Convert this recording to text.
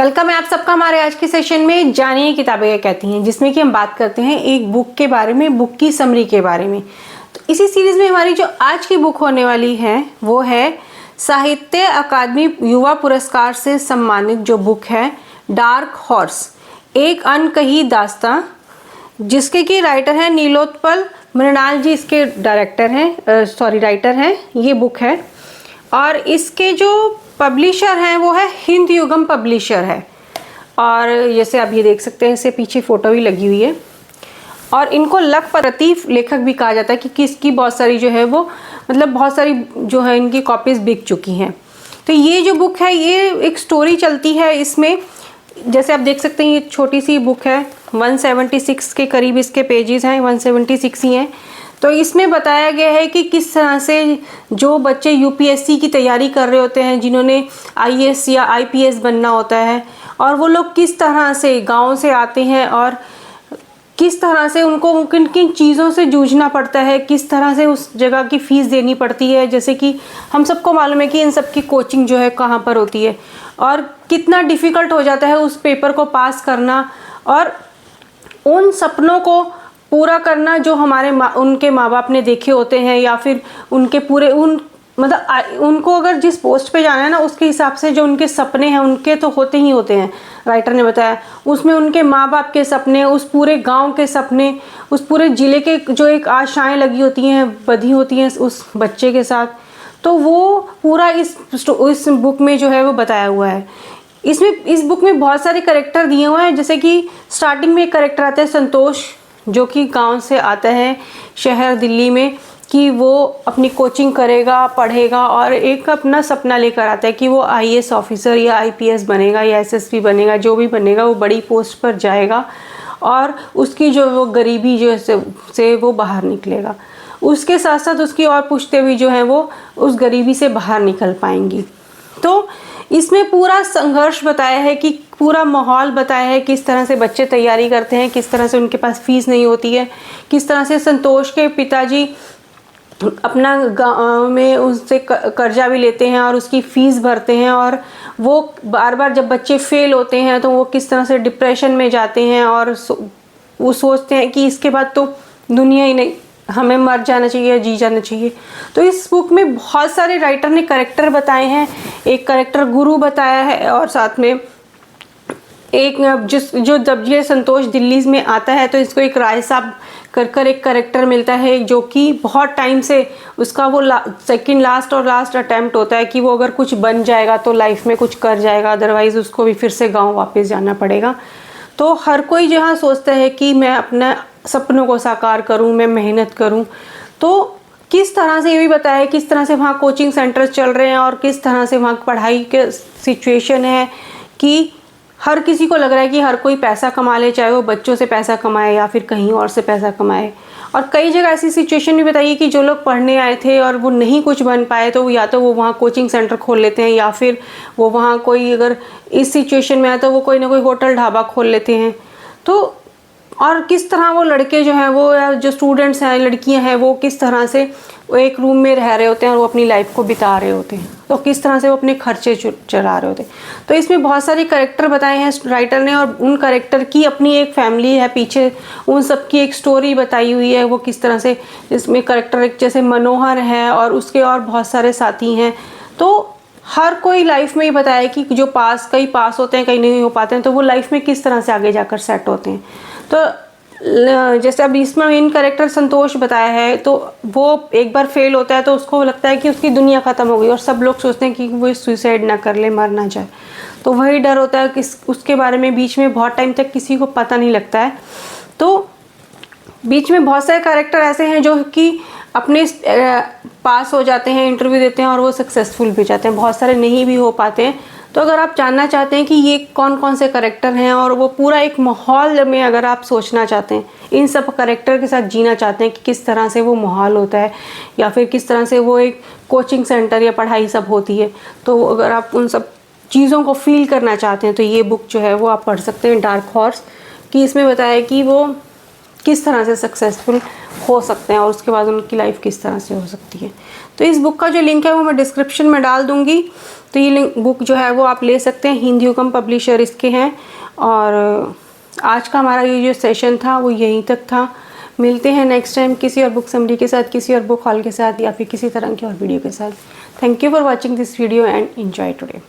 Welcome है आप सबका हमारे आज के सेशन में। जानिए किताबें क्या कहती हैं, जिसमें कि हम बात करते हैं एक बुक के बारे में, बुक की समरी के बारे में। तो इसी सीरीज में हमारी जो आज की बुक होने वाली है वो है साहित्य अकादमी युवा पुरस्कार से सम्मानित जो बुक है डार्क हॉर्स, एक अनकही दास्तां, जिसके की राइटर हैं नीलोत्पल मृणाल जी, इसके राइटर हैं। ये बुक है और इसके जो पब्लिशर हैं वो है हिंद युगम पब्लिशर है। और जैसे आप ये देख सकते हैं, इससे पीछे फ़ोटो भी लगी हुई है। और इनको लखपति लेखक भी कहा जाता है कि इसकी बहुत सारी जो है वो बहुत सारी जो है इनकी कॉपीज़ बिक चुकी हैं। तो ये जो बुक है ये एक स्टोरी चलती है इसमें। जैसे आप देख सकते हैं ये छोटी सी बुक है, 176 के करीब इसके पेजेस हैं, 176 ही हैं। तो इसमें बताया गया है कि किस तरह से जो बच्चे यूपीएससी की तैयारी कर रहे होते हैं, जिन्होंने आईएएस या आईपीएस बनना होता है, और वो लोग किस तरह से गांव से आते हैं और किस तरह से उनको किन किन चीज़ों से जूझना पड़ता है, किस तरह से उस जगह की फ़ीस देनी पड़ती है। जैसे कि हम सबको मालूम है कि इन सब की कोचिंग जो है कहाँ पर होती है और कितना डिफ़िकल्ट हो जाता है उस पेपर को पास करना और उन सपनों को पूरा करना जो उनके माँ बाप ने देखे होते हैं, या फिर उनके पूरे उनको अगर जिस पोस्ट पे जाना है ना उसके हिसाब से जो उनके सपने हैं उनके तो होते ही होते हैं। राइटर ने बताया उसमें उनके माँ बाप के सपने, उस पूरे गांव के सपने, उस पूरे ज़िले के जो एक आशाएं लगी होती हैं, बधी होती हैं उस बच्चे के साथ, तो वो पूरा इस बुक में जो है वो बताया हुआ है। इस बुक में बहुत सारे कैरेक्टर दिए हुए हैं। जैसे कि स्टार्टिंग में एक कैरेक्टर आता है संतोष, जो कि गांव से आता है शहर दिल्ली में, कि वो अपनी कोचिंग करेगा, पढ़ेगा और एक अपना सपना लेकर आता है कि वो आईएएस ऑफिसर या आईपीएस बनेगा या एसएसपी बनेगा, जो भी बनेगा वो बड़ी पोस्ट पर जाएगा और उसकी जो वो गरीबी जो से वो बाहर निकलेगा। उसके साथ साथ उसकी और पुश्तें भी जो हैं वो उस गरीबी से बाहर निकल पाएंगी। तो इसमें पूरा संघर्ष बताया है, कि पूरा माहौल बताया है, किस तरह से बच्चे तैयारी करते हैं, किस तरह से उनके पास फीस नहीं होती है, किस तरह से संतोष के पिताजी अपना गाँव में उससे कर्जा भी लेते हैं और उसकी फ़ीस भरते हैं, और वो बार बार जब बच्चे फेल होते हैं तो वो किस तरह से डिप्रेशन में जाते हैं और वो सोचते हैं कि इसके बाद तो दुनिया ही नहीं, हमें मर जाना चाहिए, जी जाना चाहिए। तो इस बुक में बहुत सारे राइटर ने कैरेक्टर बताए हैं। एक कैरेक्टर गुरु बताया है और साथ में एक जब ये संतोष दिल्ली में आता है तो इसको एक राय साहब कर एक कैरेक्टर मिलता है, जो कि बहुत टाइम से उसका वो सेकंड लास्ट अटेम्प्ट होता है कि वो अगर कुछ बन जाएगा तो लाइफ में कुछ कर जाएगा, अदरवाइज़ उसको भी फिर से गाँव वापस जाना पड़ेगा। तो हर कोई जहाँ सोचता है कि मैं अपने सपनों को साकार करूं, मैं मेहनत करूं, तो किस तरह से ये भी बताया है किस तरह से वहाँ कोचिंग सेंटर्स चल रहे हैं और किस तरह से वहाँ पढ़ाई के सिचुएशन है, कि हर किसी को लग रहा है कि हर कोई पैसा कमा ले, चाहे वो बच्चों से पैसा कमाए या फिर कहीं और से पैसा कमाए। और कई जगह ऐसी सिचुएशन भी बताइए कि जो लोग पढ़ने आए थे और वो नहीं कुछ बन पाए, तो या तो वो वहाँ कोचिंग सेंटर खोल लेते हैं, या फिर वो वहाँ कोई अगर इस सिचुएशन में आए तो वो कोई ना कोई होटल ढाबा खोल लेते हैं। तो और किस तरह वो लड़के जो हैं वो, या जो स्टूडेंट्स हैं, लड़कियां हैं, वो किस तरह से वो एक रूम में रह रहे होते हैं और वो अपनी लाइफ को बिता रहे होते हैं, तो किस तरह से वो अपने खर्चे चला रहे होते हैं। तो इसमें बहुत सारे कैरेक्टर बताए हैं राइटर ने, और उन कैरेक्टर की अपनी एक फैमिली है पीछे, उन सब की एक स्टोरी बताई हुई है। वो किस तरह से इसमें कैरेक्टर एक जैसे मनोहर है और उसके और बहुत सारे साथी हैं। तो हर कोई लाइफ में ही बताया कि जो कई पास होते हैं, कई नहीं हो पाते हैं, तो वो लाइफ में किस तरह से आगे जाकर सेट होते हैं। तो जैसे अब इसमें इन कैरेक्टर संतोष बताया है, तो वो एक बार फेल होता है तो उसको लगता है कि उसकी दुनिया ख़त्म हो गई, और सब लोग सोचते हैं कि वो सुसाइड ना कर ले, मर ना जाए। तो वही डर होता है कि उसके बारे में बीच में बहुत टाइम तक किसी को पता नहीं लगता है। तो बीच में बहुत सारे कैरेक्टर ऐसे हैं जो कि अपने पास हो जाते हैं, इंटरव्यू देते हैं और वो सक्सेसफुल भी जाते हैं, बहुत सारे नहीं भी हो पाते हैं। तो अगर आप जानना चाहते हैं कि ये कौन कौन से कैरेक्टर हैं और वो पूरा एक माहौल में अगर आप सोचना चाहते हैं, इन सब कैरेक्टर के साथ जीना चाहते हैं कि किस तरह से वो माहौल होता है, या फिर किस तरह से वो एक कोचिंग सेंटर या पढ़ाई सब होती है, तो अगर आप उन सब चीज़ों को फील करना चाहते हैं तो ये बुक जो है वो आप पढ़ सकते हैं, डार्क हॉर्स। कि इसमें बताया कि वो किस तरह से सक्सेसफुल हो सकते हैं और उसके बाद उनकी लाइफ किस तरह से हो सकती है। तो इस बुक का जो लिंक है वो मैं डिस्क्रिप्शन में डाल दूँगी। तो ये लिंक बुक जो है वो आप ले सकते हैं, हिंद हुकम पब्लिशर इसके हैं। और आज का हमारा ये जो सेशन था वो यहीं तक था। मिलते हैं नेक्स्ट टाइम किसी और बुक समरी के साथ, किसी और बुक हॉल के साथ, या फिर किसी तरह की और वीडियो के साथ। Thank you for watching this video and enjoy today.